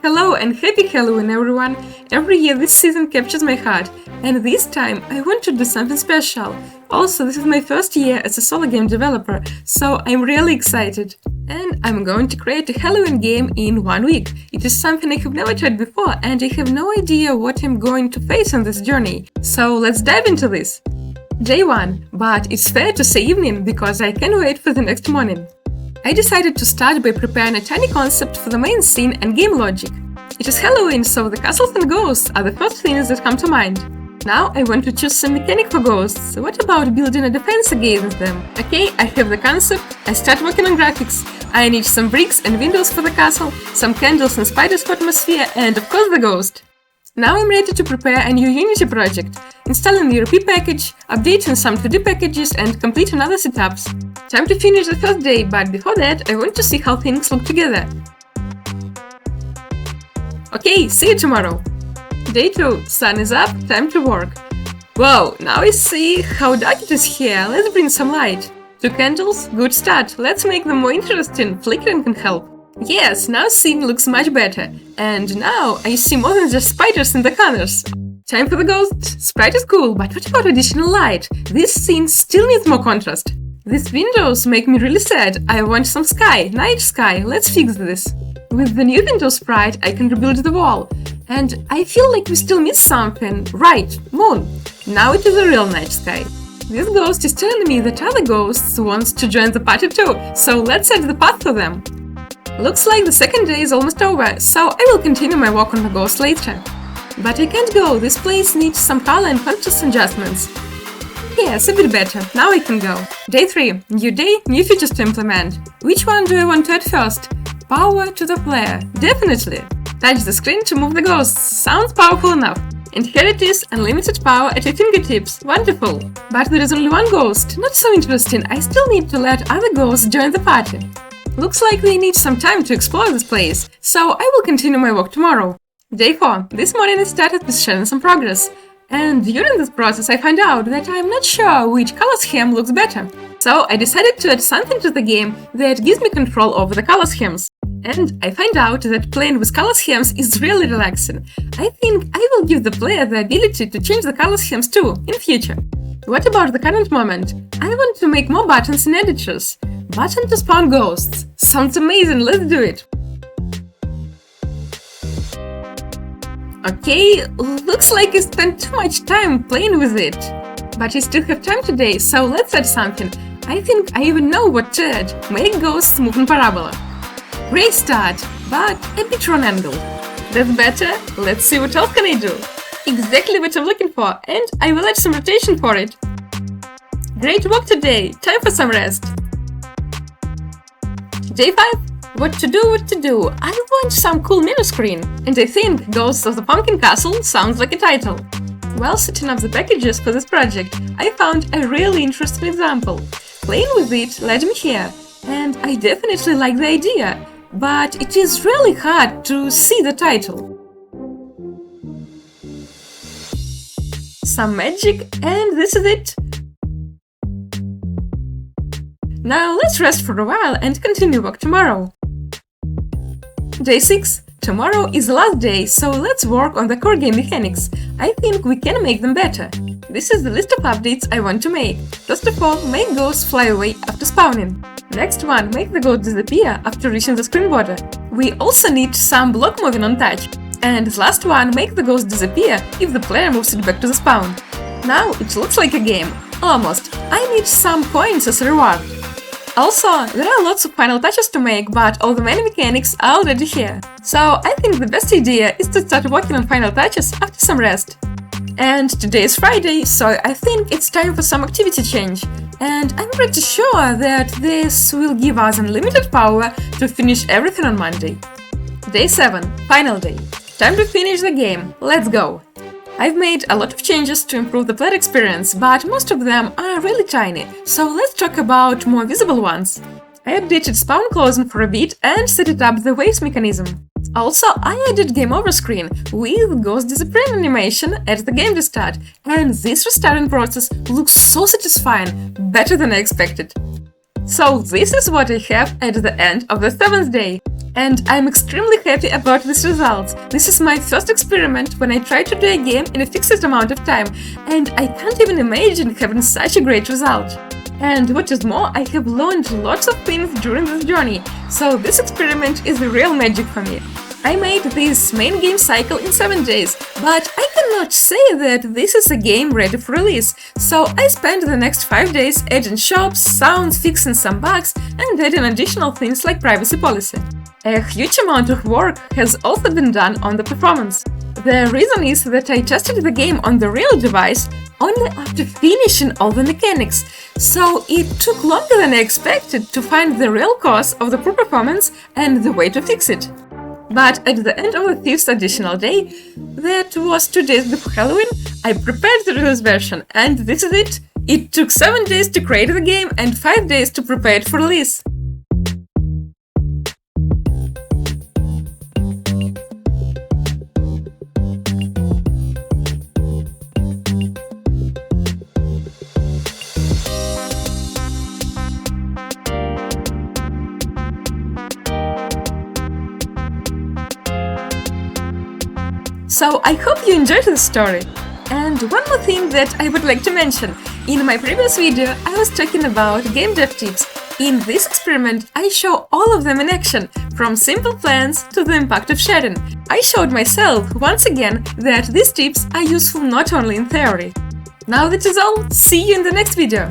Hello and happy Halloween, everyone! Every year this season captures my heart, and this time I want to do something special. Also, this is my first year as a solo game developer, so I'm really excited. And I'm going to create a Halloween game in 1 week. It is something I have never tried before, and I have no idea what I'm going to face on this journey. So let's dive into this! Day 1, but it's fair to say evening because I can't wait for the next morning. I decided to start by preparing a tiny concept for the main scene and game logic. It is Halloween, so the castles and ghosts are the first things that come to mind. Now I want to choose some mechanic for ghosts. What about building a defense against them? Okay, I have the concept, I start working on graphics. I need some bricks and windows for the castle, some candles and spiders for atmosphere, and of course the ghost. Now I'm ready to prepare a new Unity project, installing the ERP package, updating some 2D packages and completing other setups. Time to finish the first day, but before that I want to see how things look together. Okay, see you tomorrow! Day 2, sun is up, time to work. Whoa, now I see how dark it is here, let's bring some light. 2 candles, good start, let's make them more interesting, flickering can help. Yes, now scene looks much better. And now I see more than just spiders in the corners. Time for the ghost. Sprite is cool, but what about additional light? This scene still needs more contrast. These windows make me really sad. I want some sky, night sky. Let's fix this. With the new window sprite, I can rebuild the wall. And I feel like we still miss something. Right, moon. Now it is a real night sky. This ghost is telling me that other ghosts want to join the party too, so let's set the path for them. Looks like the second day is almost over, so I will continue my work on the ghost later. But I can't go, this place needs some color and contrast adjustments. Yes, a bit better, now I can go. Day 3, new day, new features to implement. Which one do I want to add first? Power to the player, definitely. Touch the screen to move the ghosts, sounds powerful enough. And here it is, unlimited power at your fingertips, wonderful. But there is only one ghost, not so interesting, I still need to let other ghosts join the party. Looks like we need some time to explore this place, so I will continue my work tomorrow. Day 4. This morning I started with sharing some progress. And during this process I find out that I'm not sure which color scheme looks better. So I decided to add something to the game that gives me control over the color schemes. And I find out that playing with color schemes is really relaxing. I think I will give the player the ability to change the color schemes too, in future. What about the current moment? I want to make more buttons and editors. Button to spawn ghosts. Sounds amazing, let's do it! Okay, looks like I spent too much time playing with it. But I still have time today, so let's add something. I think I even know what to add. Make ghosts move in parabola. Great start, but a bit wrong angle. That's better, let's see what else can I do. Exactly what I'm looking for, and I will add some rotation for it. Great work today, time for some rest. Day 5. What to do? I want some cool menu screen. And I think Ghosts of the Pumpkin Castle sounds like a title. While setting up the packages for this project, I found a really interesting example. Playing with it led me here, and I definitely like the idea, but it is really hard to see the title. Some magic, and this is it. Now let's rest for a while and continue work tomorrow. Day 6. Tomorrow is the last day, so let's work on the core game mechanics. I think we can make them better. This is the list of updates I want to make. First of all, make ghosts fly away after spawning. Next one, make the ghost disappear after reaching the screen border. We also need some block moving on touch. And the last one, make the ghost disappear if the player moves it back to the spawn. Now it looks like a game. Almost. I need some coins as a reward. Also, there are lots of final touches to make, but all the main mechanics are already here. So I think the best idea is to start working on final touches after some rest. And today is Friday, so I think it's time for some activity change. And I'm pretty sure that this will give us unlimited power to finish everything on Monday. Day 7, final day. Time to finish the game, let's go! I've made a lot of changes to improve the player experience, but most of them are really tiny, so let's talk about more visible ones. I updated spawn closing for a bit and set it up the waves mechanism. Also, I added game over screen with ghost disappearing animation at the game restart, and this restarting process looks so satisfying, better than I expected. So this is what I have at the end of the 7th day. And I'm extremely happy about this result. This is my first experiment when I try to do a game in a fixed amount of time, and I can't even imagine having such a great result. And what is more, I have learned lots of things during this journey, so this experiment is the real magic for me. I made this main game cycle in 7 days, but I cannot say that this is a game ready for release, so I spent the next 5 days adding shops, sounds, fixing some bugs, and adding additional things like privacy policy. A huge amount of work has also been done on the performance. The reason is that I tested the game on the real device only after finishing all the mechanics, so it took longer than I expected to find the real cause of the poor performance and the way to fix it. But at the end of the 5th additional day, that was 2 days before Halloween, I prepared the release version, and this is it! It took 7 days to create the game and 5 days to prepare it for release. So I hope you enjoyed this story. And one more thing that I would like to mention. In my previous video, I was talking about game dev tips. In this experiment, I show all of them in action, from simple plans to the impact of sharing. I showed myself, once again, that these tips are useful not only in theory. Now that is all, see you in the next video!